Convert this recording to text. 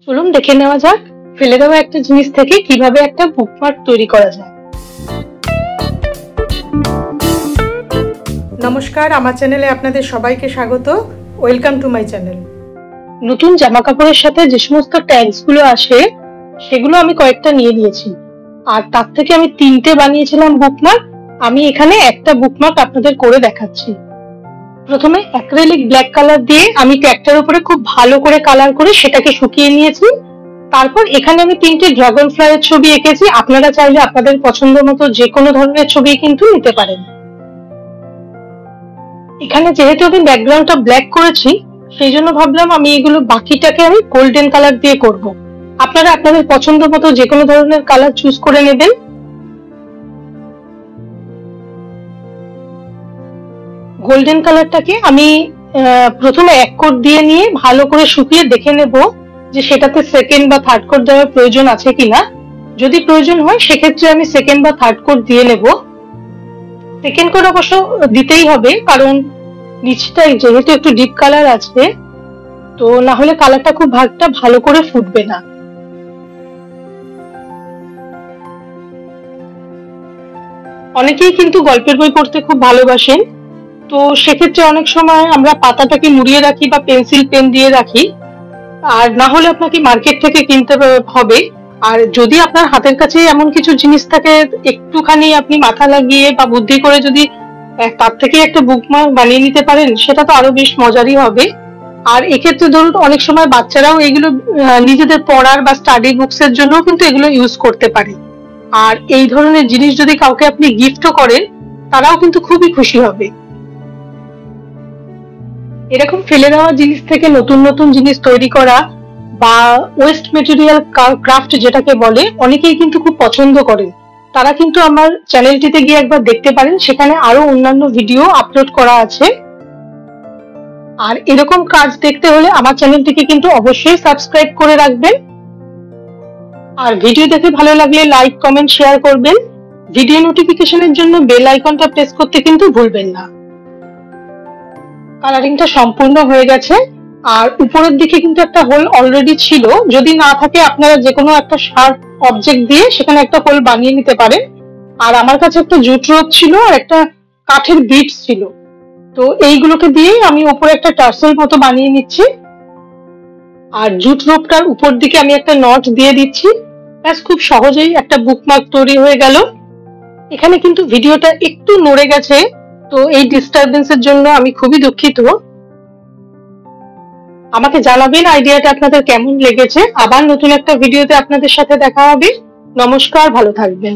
চলুন দেখে নেওয়া যাক ফেলে দেওয়া একটা জিনিস থেকে কিভাবে একটা বুকমার্ক তৈরি করা যায়। নমস্কার, আমার চ্যানেলে আপনাদের সবাইকে স্বাগত। Welcome to my channel. নতুন জামা কাপড়ের সাথে যে সমস্ত ট্যাগস গুলো আসে সেগুলো আমি কয়েকটা নিয়ে নিয়েছি, আর তার থেকে আমি 3টে বানিয়েছিলাম বুকমার্ক। আমি এখানে একটা বুকমার্ক আপনাদের করে দেখাচ্ছি। প্রথমে অ্যাক্রিলিক ব্ল্যাক কালার দিয়ে আমি ট্যাগটার উপরে খুব ভালো করে কালার করে সেটাকে শুকিয়ে নিয়েছি। তারপর এখানে আমি 3টে ড্রাগন ফ্লাইয়ের ছবি এঁকেছি। আপনারা চাইলে আপনাদের পছন্দ মতো যে কোনো ধরনের ছবি কিন্তু নিতে পারেন। এখানে যেহেতু আমি ব্যাকগ্রাউন্ডটা ব্ল্যাক করেছি, সেই জন্য ভাবলাম আমি এগুলো বাকিটাকে আমি গোল্ডেন কালার দিয়ে করব। আপনারা আপনাদের পছন্দ মতো যে কোনো ধরনের কালার চুজ করে নেবেন। গোল্ডেন কালারটাকে আমি প্রথমে 1 কোট দিয়ে নিয়ে ভালো করে শুকিয়ে দেখে নেব যে সেটাতে সেকেন্ড বা থার্ড কোট দেওয়ার প্রয়োজন আছে কিনা। যদি প্রয়োজন হয় সেক্ষেত্রে আমি সেকেন্ড বা থার্ড কোট দিয়ে নেব। সেকেন্ড কোট অবশ্য দিতেই হবে, কারণ নিচটাই যেহেতু একটু ডিপ কালার আছে, তো না হলে কালারটা খুব ভালো করে ফুটবে না। অনেকেই কিন্তু গল্পের বই পড়তে খুব ভালোবাসেন, তো সেক্ষেত্রে অনেক সময় আমরা পাতাটাকে মুড়িয়ে রাখি বা পেন্সিল পেন দিয়ে রাখি, আর না হলে আপনাকে মার্কেট থেকে কিনতে হবে। আর যদি আপনার হাতের কাছে এমন কিছু জিনিস থাকে, একটুখানি আপনি মাথা লাগিয়ে বা বুদ্ধি করে যদি তার থেকে একটা বুকমার্ক বানিয়ে নিতে পারেন, সেটা তো আরো বেশ মজারই হবে। আর এক্ষেত্রে ধরুন অনেক সময় বাচ্চারাও এগুলো নিজেদের পড়ার বা স্টাডি বুকস এর জন্য কিন্তু এগুলো ইউজ করতে পারে। আর এই ধরনের জিনিস যদি কাউকে আপনি গিফটও করেন, তারাও কিন্তু খুবই খুশি হবে। এরকম ফেলে দেওয়া জিনিস থেকে নতুন নতুন জিনিস তৈরি করা বা ওয়েস্ট মেটেরিয়াল ক্রাফট যেটাকে বলে, অনেকেই কিন্তু খুব পছন্দ করেন। তারা কিন্তু আমার চ্যানেলটিতে গিয়ে একবার দেখতে পারেন, সেখানে আরো অন্যান্য ভিডিও আপলোড করা আছে। আর এরকম কাজ দেখতে হলে আমার চ্যানেলটিকে কিন্তু অবশ্যই সাবস্ক্রাইব করে রাখবেন। আর ভিডিও দেখে ভালো লাগলে লাইক, কমেন্ট, শেয়ার করবেন। ভিডিও নোটিফিকেশনের জন্য বেল আইকনটা প্রেস করতে কিন্তু ভুলবেন না। কালারিংটা সম্পূর্ণ হয়ে গেছে, আর উপরের দিকে কিন্তু একটা হোল অলরেডি ছিল। যদি না থাকে আপনারা যে কোনো একটা শার্প অবজেক্ট দিয়ে সেখানে একটা হোল বানিয়ে নিতে পারেন। আর আমার কাছে একটা জুট রোপ ছিল আর একটা কাঠের বিট ছিল, তো এইগুলোকে দিয়ে আমি উপরে একটা টার্সেল মতো বানিয়ে নিচ্ছি। আর জুট রোপটার উপর দিকে আমি একটা নট দিয়ে দিচ্ছি। ব্যাস, খুব সহজেই একটা বুকমার্ক তৈরি হয়ে গেল। এখানে কিন্তু ভিডিওটা একটু নড়ে গেছে, তো এই ডিস্টারবেন্সের জন্য আমি খুবই দুঃখিত। আমাকে জানাবেন আইডিয়াটা আপনাদের কেমন লেগেছে। আবার নতুন একটা ভিডিওতে আপনাদের সাথে দেখা হবে। নমস্কার, ভালো থাকবেন।